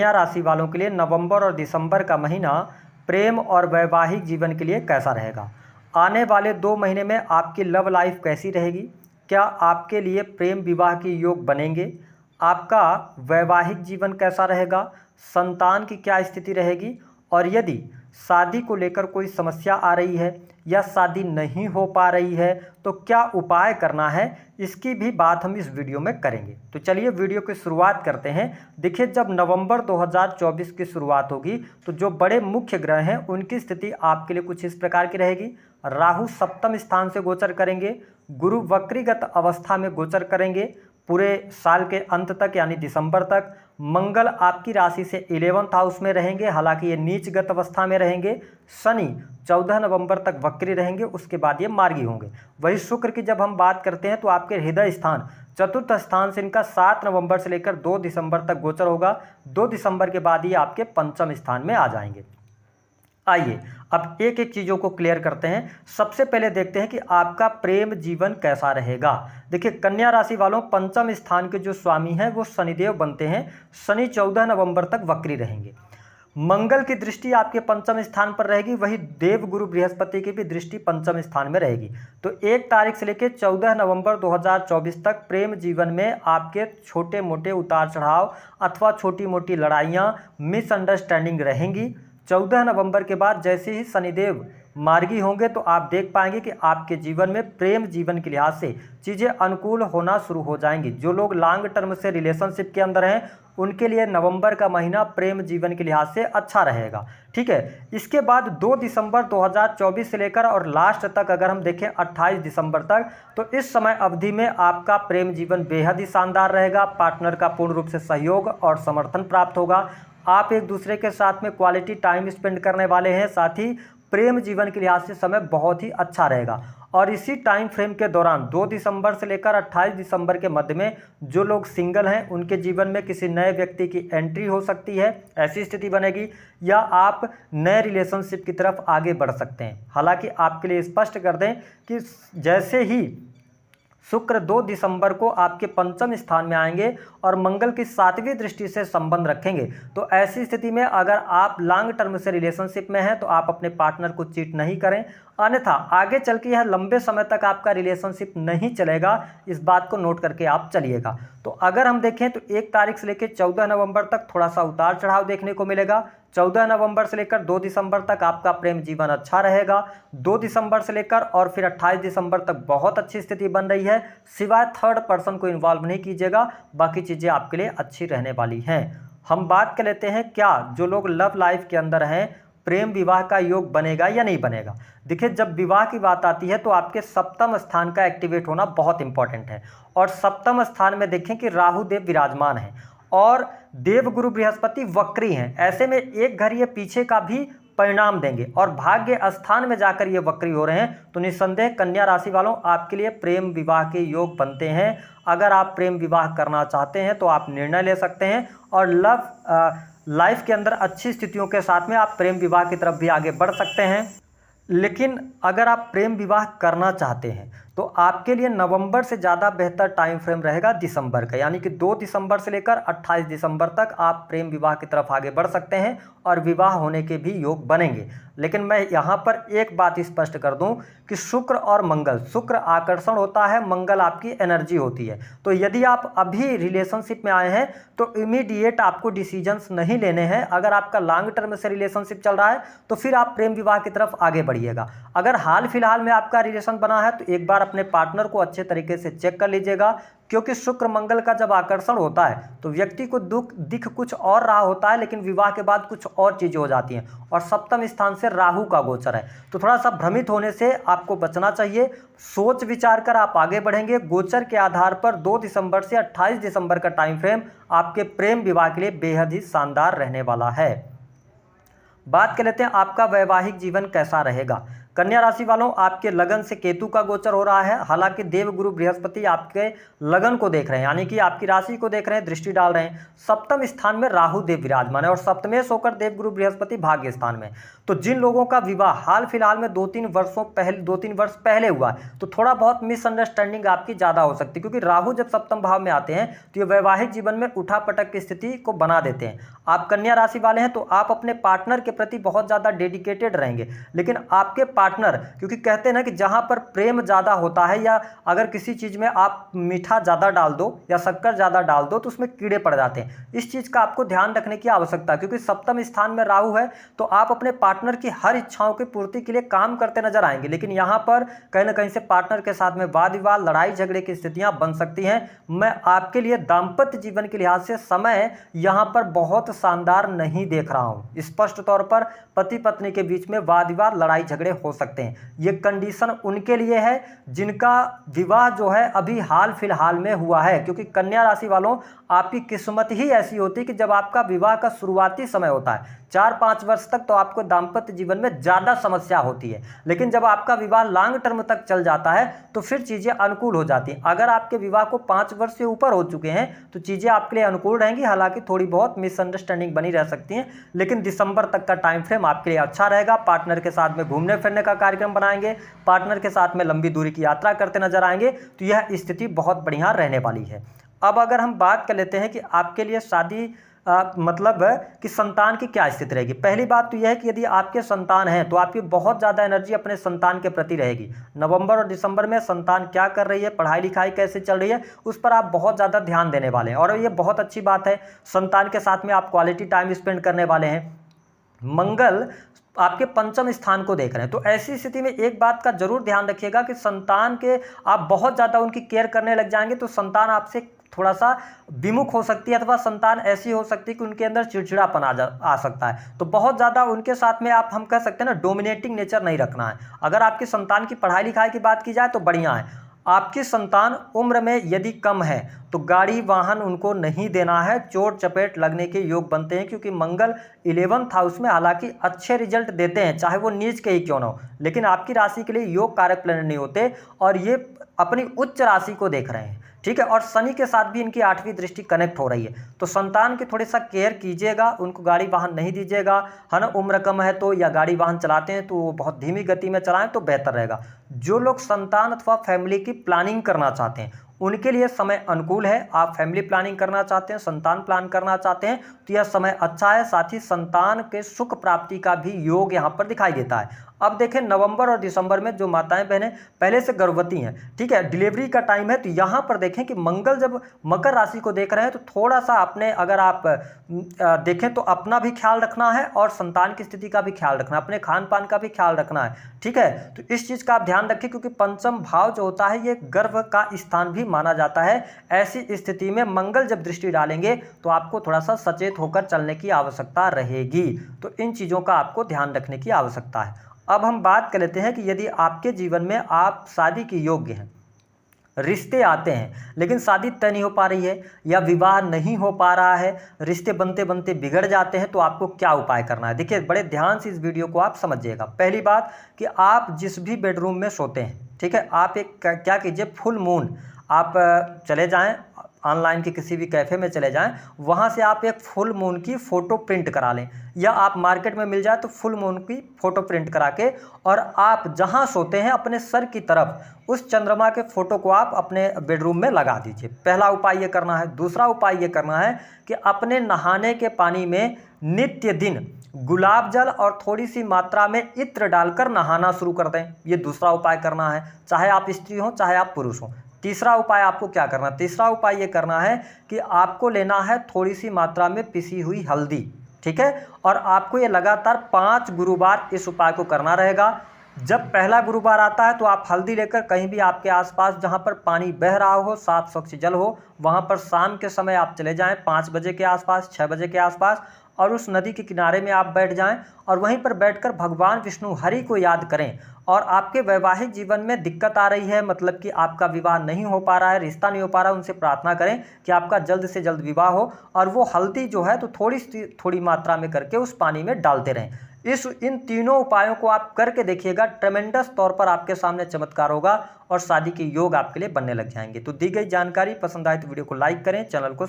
कन्या राशि वालों के लिए नवंबर और दिसंबर का महीना प्रेम और वैवाहिक जीवन के लिए कैसा रहेगा। आने वाले 2 महीने में आपकी लव लाइफ कैसी रहेगी, क्या आपके लिए प्रेम विवाह के योग बनेंगे, आपका वैवाहिक जीवन कैसा रहेगा, संतान की क्या स्थिति रहेगी, और यदि शादी को लेकर कोई समस्या आ रही है या शादी नहीं हो पा रही है तो क्या उपाय करना है, इसकी भी बात हम इस वीडियो में करेंगे। तो चलिए वीडियो की शुरुआत करते हैं। देखिए, जब नवंबर 2024 की शुरुआत होगी तो जो बड़े मुख्य ग्रह हैं उनकी स्थिति आपके लिए कुछ इस प्रकार की रहेगी। राहु सप्तम स्थान से गोचर करेंगे, गुरु वक्रीगत अवस्था में गोचर करेंगे पूरे साल के अंत तक यानी दिसंबर तक। मंगल आपकी राशि से 11th हाउस में रहेंगे, हालांकि ये नीचगत अवस्था में रहेंगे। शनि 14 नवंबर तक वक्री रहेंगे, उसके बाद ये मार्गी होंगे। वही शुक्र की जब हम बात करते हैं तो आपके हृदय स्थान चतुर्थ स्थान से इनका 7 नवंबर से लेकर 2 दिसंबर तक गोचर होगा। 2 दिसंबर के बाद ये आपके पंचम स्थान में आ जाएंगे। आइए अब एक एक चीज़ों को क्लियर करते हैं। सबसे पहले देखते हैं कि आपका प्रेम जीवन कैसा रहेगा। देखिए, कन्या राशि वालों, पंचम स्थान के जो स्वामी हैं वो शनिदेव बनते हैं। शनि 14 नवंबर तक वक्री रहेंगे। मंगल की दृष्टि आपके पंचम स्थान पर रहेगी, वही देव गुरु बृहस्पति की भी दृष्टि पंचम स्थान में रहेगी। तो 1 तारीख से लेकर 14 नवंबर 2024 तक प्रेम जीवन में आपके छोटे मोटे उतार चढ़ाव अथवा छोटी मोटी लड़ाइयाँ, मिसअंडरस्टैंडिंग रहेंगी। 14 नवंबर के बाद जैसे ही शनिदेव मार्गी होंगे तो आप देख पाएंगे कि आपके जीवन में प्रेम जीवन के लिहाज से चीज़ें अनुकूल होना शुरू हो जाएंगी। जो लोग लॉन्ग टर्म से रिलेशनशिप के अंदर हैं उनके लिए नवंबर का महीना प्रेम जीवन के लिहाज से अच्छा रहेगा। ठीक है, इसके बाद 2 दिसंबर 2024 से लेकर और लास्ट तक अगर हम देखें 28 दिसंबर तक, तो इस समय अवधि में आपका प्रेम जीवन बेहद ही शानदार रहेगा। पार्टनर का पूर्ण रूप से सहयोग और समर्थन प्राप्त होगा। आप एक दूसरे के साथ में क्वालिटी टाइम स्पेंड करने वाले हैं, साथ ही प्रेम जीवन के लिहाज से समय बहुत ही अच्छा रहेगा। और इसी टाइम फ्रेम के दौरान 2 दिसंबर से लेकर 28 दिसंबर के मध्य में जो लोग सिंगल हैं उनके जीवन में किसी नए व्यक्ति की एंट्री हो सकती है, ऐसी स्थिति बनेगी, या आप नए रिलेशनशिप की तरफ आगे बढ़ सकते हैं। हालांकि आपके लिए स्पष्ट कर दें कि जैसे ही शुक्र 2 दिसंबर को आपके पंचम स्थान में आएंगे और मंगल की 7वीं दृष्टि से संबंध रखेंगे, तो ऐसी स्थिति में अगर आप लॉन्ग टर्म से रिलेशनशिप में हैं तो आप अपने पार्टनर को चीट नहीं करें, अन्यथा आगे चल के यह लंबे समय तक आपका रिलेशनशिप नहीं चलेगा। इस बात को नोट करके आप चलिएगा। तो अगर हम देखें तो 1 तारीख से लेकर 14 नवंबर तक थोड़ा सा उतार चढ़ाव देखने को मिलेगा। 14 नवंबर से लेकर 2 दिसंबर तक आपका प्रेम जीवन अच्छा रहेगा। 2 दिसंबर से लेकर और फिर 28 दिसंबर तक बहुत अच्छी स्थिति बन रही है। सिवाय थर्ड पर्सन को इन्वॉल्व नहीं कीजिएगा, बाकी चीज़ें आपके लिए अच्छी रहने वाली हैं। हम बात कर लेते हैं क्या जो लोग लव लाइफ के अंदर हैं प्रेम विवाह का योग बनेगा या नहीं बनेगा। देखिए, जब विवाह की बात आती है तो आपके सप्तम स्थान का एक्टिवेट होना बहुत इंपॉर्टेंट है। और सप्तम स्थान में देखें कि राहु देव विराजमान है और देव गुरु बृहस्पति वक्री हैं। ऐसे में एक घर ये पीछे का भी परिणाम देंगे और भाग्य स्थान में जाकर ये वक्री हो रहे हैं। तो निस्संदेह कन्या राशि वालों, आपके लिए प्रेम विवाह के योग बनते हैं। अगर आप प्रेम विवाह करना चाहते हैं तो आप निर्णय ले सकते हैं और लव लाइफ के अंदर अच्छी स्थितियों के साथ में आप प्रेम विवाह की तरफ भी आगे बढ़ सकते हैं। लेकिन अगर आप प्रेम विवाह करना चाहते हैं तो आपके लिए नवंबर से ज़्यादा बेहतर टाइम फ्रेम रहेगा दिसंबर का, यानी कि 2 दिसंबर से लेकर 28 दिसंबर तक आप प्रेम विवाह की तरफ आगे बढ़ सकते हैं और विवाह होने के भी योग बनेंगे। लेकिन मैं यहाँ पर एक बात स्पष्ट कर दूँ कि शुक्र और मंगल, शुक्र आकर्षण होता है, मंगल आपकी एनर्जी होती है। तो यदि आप अभी रिलेशनशिप में आए हैं तो इमीडिएट आपको डिसीजंस नहीं लेने हैं। अगर आपका लॉन्ग टर्म से रिलेशनशिप चल रहा है तो फिर आप प्रेम विवाह की तरफ आगे बढ़िएगा। अगर हाल फिलहाल में आपका रिलेशन बना है तो एक बार अपने पार्टनर को अच्छे तरीके से चेक कर लीजिएगा, क्योंकि शुक्र मंगल का जब आकर्षण होता है तो व्यक्ति को दिख कुछ और रहा होता है, लेकिन विवाह के बाद कुछ और चीज़ें हो जाती हैं। और सप्तम स्थान से राहु का गोचर है, तो थोड़ा सा भ्रमित होने से आपको बचना चाहिए। सोच विचार कर आप आगे बढ़ेंगे। गोचर के आधार पर 2 दिसंबर से 28 दिसंबर का टाइम फ्रेम आपके प्रेम विवाह के लिए बेहद ही शानदार रहने वाला है। बात कर लेते हैं आपका वैवाहिक जीवन कैसा रहेगा। कन्या राशि वालों, आपके लगन से केतु का गोचर हो रहा है। हालांकि देवगुरु बृहस्पति आपके लगन को देख रहे हैं, यानी कि आपकी राशि को देख रहे हैं, दृष्टि डाल रहे हैं। सप्तम स्थान में राहु देव विराजमान है और सप्तमेश होकर देवगुरु बृहस्पति भाग्य स्थान में। तो जिन लोगों का विवाह हाल फिलहाल में 2-3 वर्ष पहले हुआ है, तो थोड़ा बहुत मिसअंडरस्टैंडिंग आपकी ज़्यादा हो सकती है, क्योंकि राहु जब सप्तम भाव में आते हैं तो ये वैवाहिक जीवन में उठापटक की स्थिति को बना देते हैं। आप कन्या राशि वाले हैं तो आप अपने पार्टनर के प्रति बहुत ज़्यादा डेडिकेटेड रहेंगे, लेकिन आपके पार्टनर, क्योंकि कहते हैं ना कि जहाँ पर प्रेम ज़्यादा होता है या अगर किसी चीज़ में आप मीठा ज़्यादा डाल दो या शक्कर ज़्यादा डाल दो तो उसमें कीड़े पड़ जाते हैं। इस चीज़ का आपको ध्यान रखने की आवश्यकता है, क्योंकि सप्तम स्थान में राहु है तो आप अपने पार्टनर की हर इच्छाओं की पूर्ति के लिए काम करते नजर आएंगे, लेकिन यहाँ पर कहीं ना कहीं से पार्टनर के साथ में वाद विवाद, लड़ाई झगड़े की स्थितियां बन सकती हैं। मैं आपके लिए दाम्पत्य जीवन के लिहाज से समय यहाँ पर बहुत शानदार नहीं देख रहा हूँ। स्पष्ट तौर पर पति पत्नी के बीच में वाद विवाद, लड़ाई झगड़े हो सकते हैं। ये कंडीशन उनके लिए है जिनका विवाह जो है अभी हाल फिलहाल में हुआ है, क्योंकि कन्या राशि वालों, आपकी किस्मत ही ऐसी होती है कि जब आपका विवाह का शुरुआती समय होता है 4-5 वर्ष तक तो आपको दाम्पत्य जीवन में ज़्यादा समस्या होती है, लेकिन जब आपका विवाह लॉन्ग टर्म तक चल जाता है तो फिर चीज़ें अनुकूल हो जाती हैं। अगर आपके विवाह को 5 वर्ष से ऊपर हो चुके हैं तो चीज़ें आपके लिए अनुकूल रहेंगी, हालांकि थोड़ी बहुत मिसअंडरस्टैंडिंग बनी रह सकती हैं, लेकिन दिसंबर तक का टाइम फ्रेम आपके लिए अच्छा रहेगा। पार्टनर के साथ में घूमने फिरने का कार्यक्रम बनाएंगे, पार्टनर के साथ में लंबी दूरी की यात्रा करते नजर आएंगे, तो यह स्थिति बहुत बढ़िया रहने वाली है। अब अगर हम बात कर लेते हैं कि आपके लिए शादी मतलब कि संतान की क्या स्थिति रहेगी। पहली बात तो यह है कि यदि आपके संतान हैं तो आपकी बहुत ज़्यादा एनर्जी अपने संतान के प्रति रहेगी। नवंबर और दिसंबर में संतान क्या कर रही है, पढ़ाई लिखाई कैसे चल रही है, उस पर आप बहुत ज़्यादा ध्यान देने वाले हैं और ये बहुत अच्छी बात है। संतान के साथ में आप क्वालिटी टाइम स्पेंड करने वाले हैं। मंगल आपके पंचम स्थान को देख रहे हैं, तो ऐसी स्थिति में एक बात का जरूर ध्यान रखिएगा कि संतान के आप बहुत ज़्यादा उनकी केयर करने लग जाएंगे तो संतान आपसे थोड़ा सा विमुख हो सकती है, अथवा संतान ऐसी हो सकती है कि उनके अंदर चिड़चिड़ापन आ सकता है। तो बहुत ज़्यादा उनके साथ में आप, हम कह सकते हैं ना, डोमिनेटिंग नेचर नहीं रखना है। अगर आपकी संतान की पढ़ाई लिखाई की बात की जाए तो बढ़िया है। आपकी संतान उम्र में यदि कम है तो गाड़ी वाहन उनको नहीं देना है, चोट चपेट लगने के योग बनते हैं, क्योंकि मंगल 11th हाउस में हालांकि अच्छे रिजल्ट देते हैं, चाहे वो नीच के ही क्यों ना हो, लेकिन आपकी राशि के लिए योग कारक प्लैनेट नहीं होते और ये अपनी उच्च राशि को देख रहे हैं, ठीक है। और शनि के साथ भी इनकी 8वीं दृष्टि कनेक्ट हो रही है, तो संतान की थोड़ी सा केयर कीजिएगा, उनको गाड़ी वाहन नहीं दीजिएगा, है ना। उम्र कम है तो, या गाड़ी वाहन चलाते हैं तो वो बहुत धीमी गति में चलाएं तो बेहतर रहेगा। जो लोग संतान अथवा फैमिली की प्लानिंग करना चाहते हैं उनके लिए समय अनुकूल है। आप फैमिली प्लानिंग करना चाहते हैं, संतान प्लान करना चाहते हैं तो यह समय अच्छा है। साथ ही संतान के सुख प्राप्ति का भी योग यहाँ पर दिखाई देता है। अब देखें, नवंबर और दिसंबर में जो माताएं बहनें पहले से गर्भवती हैं, ठीक है, डिलीवरी का टाइम है, तो यहाँ पर देखें कि मंगल जब मकर राशि को देख रहे हैं तो थोड़ा सा अपने, अगर आप देखें तो अपना भी ख्याल रखना है और संतान की स्थिति का भी ख्याल रखना है, अपने खान पान का भी ख्याल रखना है, ठीक है। तो इस चीज़ का आप ध्यान रखें, क्योंकि पंचम भाव जो होता है ये गर्भ का स्थान भी माना जाता है। ऐसी स्थिति में मंगल जब दृष्टि डालेंगे तो आपको थोड़ा सा सचेत होकर चलने की आवश्यकता रहेगी। तो इन चीज़ों का आपको ध्यान रखने की आवश्यकता है। अब हम बात कर लेते हैं कि यदि आपके जीवन में आप शादी के योग्य हैं, रिश्ते आते हैं लेकिन शादी तय नहीं हो पा रही है या विवाह नहीं हो पा रहा है, रिश्ते बनते बनते बिगड़ जाते हैं, तो आपको क्या उपाय करना है। देखिए, बड़े ध्यान से इस वीडियो को आप समझिएगा। पहली बात कि आप जिस भी बेडरूम में सोते हैं, ठीक है, आप एक क्या कीजिए, फुल मून आप चले जाएं, ऑनलाइन के किसी भी कैफ़े में चले जाएं, वहाँ से आप एक फुल मून की फ़ोटो प्रिंट करा लें, या आप मार्केट में मिल जाए तो फुल मून की फ़ोटो प्रिंट करा के, और आप जहाँ सोते हैं अपने सर की तरफ उस चंद्रमा के फ़ोटो को आप अपने बेडरूम में लगा दीजिए। पहला उपाय ये करना है। दूसरा उपाय ये करना है कि अपने नहाने के पानी में नित्य दिन गुलाब जल और थोड़ी सी मात्रा में इत्र डालकर नहाना शुरू कर दें। ये दूसरा उपाय करना है, चाहे आप स्त्री हो चाहे आप पुरुष हो। तीसरा उपाय आपको क्या करना है, तीसरा उपाय ये करना है कि आपको लेना है थोड़ी सी मात्रा में पिसी हुई हल्दी, ठीक है, और आपको ये लगातार 5 गुरुवार इस उपाय को करना रहेगा। जब पहला गुरुवार आता है तो आप हल्दी लेकर कहीं भी आपके आसपास जहाँ पर पानी बह रहा हो, साफ स्वच्छ जल हो, वहाँ पर शाम के समय आप चले जाएं 5 बजे के आसपास, 6 बजे के आसपास, और उस नदी के किनारे में आप बैठ जाएं और वहीं पर बैठकर भगवान विष्णु हरि को याद करें। और आपके वैवाहिक जीवन में दिक्कत आ रही है, मतलब कि आपका विवाह नहीं हो पा रहा है, रिश्ता नहीं हो पा रहा है, उनसे प्रार्थना करें कि आपका जल्द से जल्द विवाह हो। और वो हल्दी जो है तो थोड़ी मात्रा में करके उस पानी में डालते रहें। इन तीनों उपायों को आप करके देखिएगा, ट्रेमेंडस तौर पर आपके सामने चमत्कार होगा और शादी के योग आपके लिए बनने लग जाएंगे। तो दी गई जानकारी पसंद आए तो वीडियो को लाइक करें, चैनल को